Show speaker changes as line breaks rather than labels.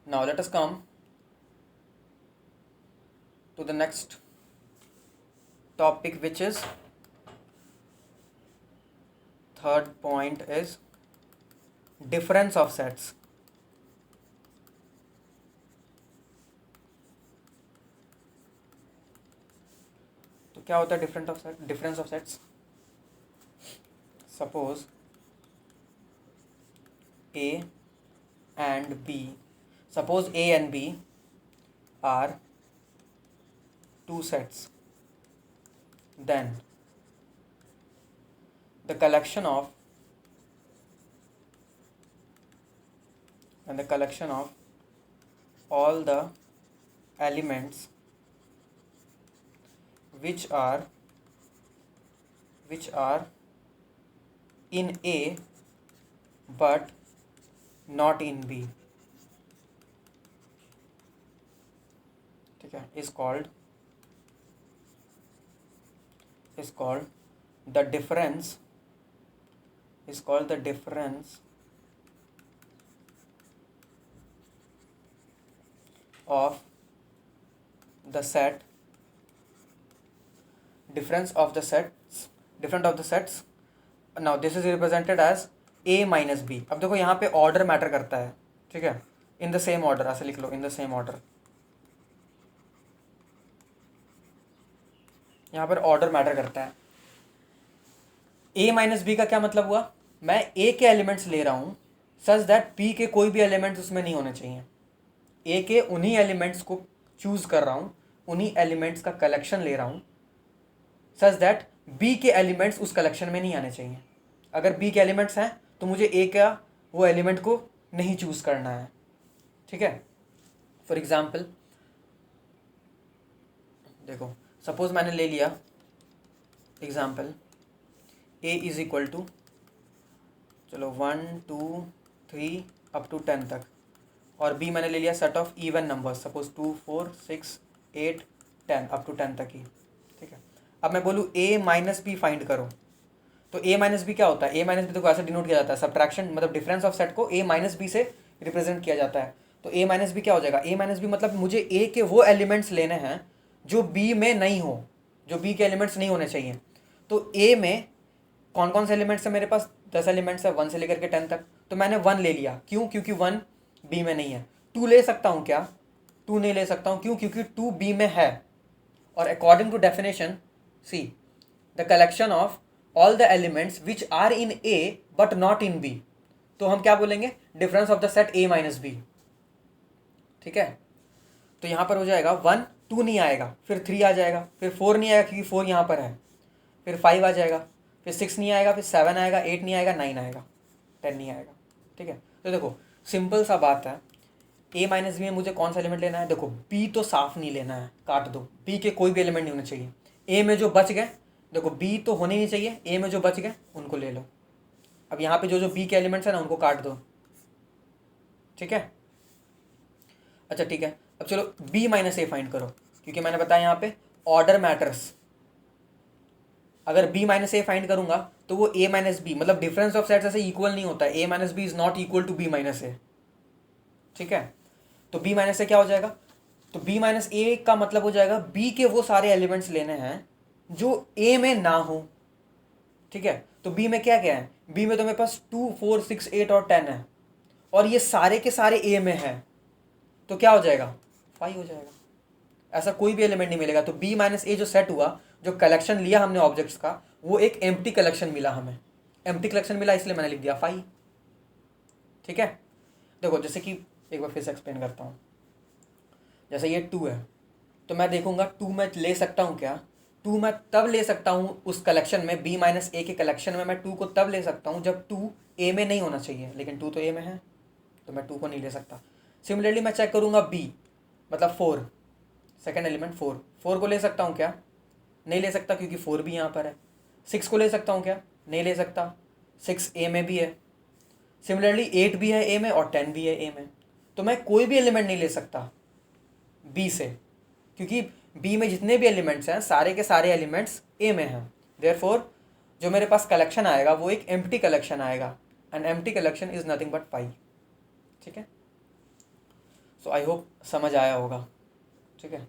Now let us come to the next topic, which is third point is difference of sets. तो क्या होता है difference of sets? Suppose A and B, suppose A and B are two sets, then the collection of all the elements which are in A but not in B, ठीक है, is called the difference of the set difference of the sets. Now this is represented as A minus B. अब देखो यहाँ पे order matter करता है, ठीक है, इन द सेम ऑर्डर, ऐसे लिख लो, इन द सेम ऑर्डर. यहाँ पर ऑर्डर मैटर करता है. A माइनस बी का क्या मतलब हुआ? मैं A के एलिमेंट्स ले रहा हूँ सच दैट B के कोई भी एलिमेंट्स उसमें नहीं होने चाहिए. A के उन्हीं एलिमेंट्स को चूज कर रहा हूँ, उन्हीं एलिमेंट्स का कलेक्शन ले रहा हूँ सच दैट B के एलिमेंट्स उस कलेक्शन में नहीं आने चाहिए. अगर B के एलिमेंट्स हैं तो मुझे A का वो एलिमेंट को नहीं चूज करना है, ठीक है. फॉर एग्जाम्पल देखो, सपोज मैंने ले लिया example A is equal to, चलो 1 2 3 अप टू 10 तक, और B मैंने ले लिया set of even numbers, suppose 2 4 6 8 10 up to 10 तक ही, ठीक है. अब मैं बोलूँ A माइनस बी फाइंड करो, तो A माइनस बी क्या होता है? A माइनस बी तो ऐसे डिनोट किया जाता है, सब्ट्रैक्शन मतलब डिफरेंस ऑफ सेट को A माइनस बी से रिप्रेजेंट किया जाता है. तो A माइनस बी क्या हो जाएगा? A माइनस बी मतलब मुझे A के वो एलिमेंट्स लेने हैं जो B में नहीं हो, जो B के एलिमेंट्स नहीं होने चाहिए. तो A में कौन कौन से एलिमेंट्स हैं मेरे पास? 10 एलिमेंट्स है, 1 से लेकर के 10 तक. तो मैंने 1 ले लिया, क्यों? क्योंकि 1 B में नहीं है. 2 ले सकता हूँ क्या? 2 नहीं ले सकता हूँ, क्यों? क्योंकि 2 B में है. और according to definition C the collection of all the elements which are in A but not in B, तो हम क्या बोलेंगे? Difference of the set A minus B, ठीक है. तो यहाँ पर हो जाएगा 1 2 नहीं आएगा, फिर 3 आ जाएगा, फिर 4 नहीं आएगा क्योंकि 4 यहाँ पर है, फिर 5 आ जाएगा, फिर 6 नहीं आएगा, फिर 7 आएगा, 8 नहीं आएगा, 9 आएगा, 10 नहीं आएगा, ठीक है. तो देखो सिंपल सा बात है, A माइनस बी में मुझे कौन सा एलिमेंट लेना है? देखो B तो साफ नहीं लेना है, काट दो. B के कोई भी एलिमेंट नहीं होने चाहिए. A में जो बच गए, देखो B तो होने नहीं चाहिए, A में जो बच गए उनको ले लो. अब यहाँ पे जो B के एलिमेंट्स हैं ना उनको काट दो, ठीक है. अच्छा ठीक है, अब चलो B माइनस ए फाइंड करो, क्योंकि मैंने बताया यहाँ पे ऑर्डर मैटर्स. अगर B माइनस ए फाइंड करूंगा तो वो A माइनस बी मतलब डिफरेंस ऑफ सेट्स ऐसे इक्वल नहीं होता है. A minus B is not equal to B minus A, ठीक है. तो B माइनस ए क्या हो जाएगा? तो B माइनस ए का मतलब हो जाएगा B के वो सारे एलिमेंट्स लेने हैं जो A में ना हो, ठीक है. तो B में क्या क्या है? B में तो मेरे पास 2 4 6 8 और 10 है, और ये सारे के सारे A में है, तो क्या हो जाएगा? 5 हो जाएगा. ऐसा कोई भी एलिमेंट नहीं मिलेगा. तो B माइनस ए जो सेट हुआ, जो कलेक्शन लिया हमने ऑब्जेक्ट्स का, वो एक एम्प्टी कलेक्शन मिला हमें. एम्प्टी कलेक्शन मिला इसलिए मैंने लिख दिया 5, ठीक है. देखो जैसे कि एक बार फिर से एक्सप्लेन करता हूँ. जैसे ये 2 है, तो मैं देखूंगा 2 मैं ले सकता हूँ क्या? 2 मैं तब ले सकता हूँ उस कलेक्शन में, B माइनस ए के कलेक्शन में मैं 2 को तब ले सकता हूँ जब 2 A में नहीं होना चाहिए, लेकिन 2 तो A में है, तो मैं 2 को नहीं ले सकता. सिमिलरली मैं चेक करूँगा B मतलब 4, सेकेंड एलिमेंट 4 को ले सकता हूँ क्या? नहीं ले सकता, क्योंकि 4 भी यहाँ पर है. 6 को ले सकता हूँ क्या? नहीं ले सकता, 6 A में भी है. सिमिलरली 8 भी है A में और 10 भी है A में. तो मैं कोई भी एलिमेंट नहीं ले सकता B से, क्योंकि B में जितने भी एलिमेंट्स हैं सारे के सारे एलिमेंट्स A में हैं. देयरफॉर जो मेरे पास कलेक्शन आएगा वो एक एम्प्टी कलेक्शन आएगा, and empty collection is nothing but 5, ठीक है. आई होप समझ आया होगा, ठीक है।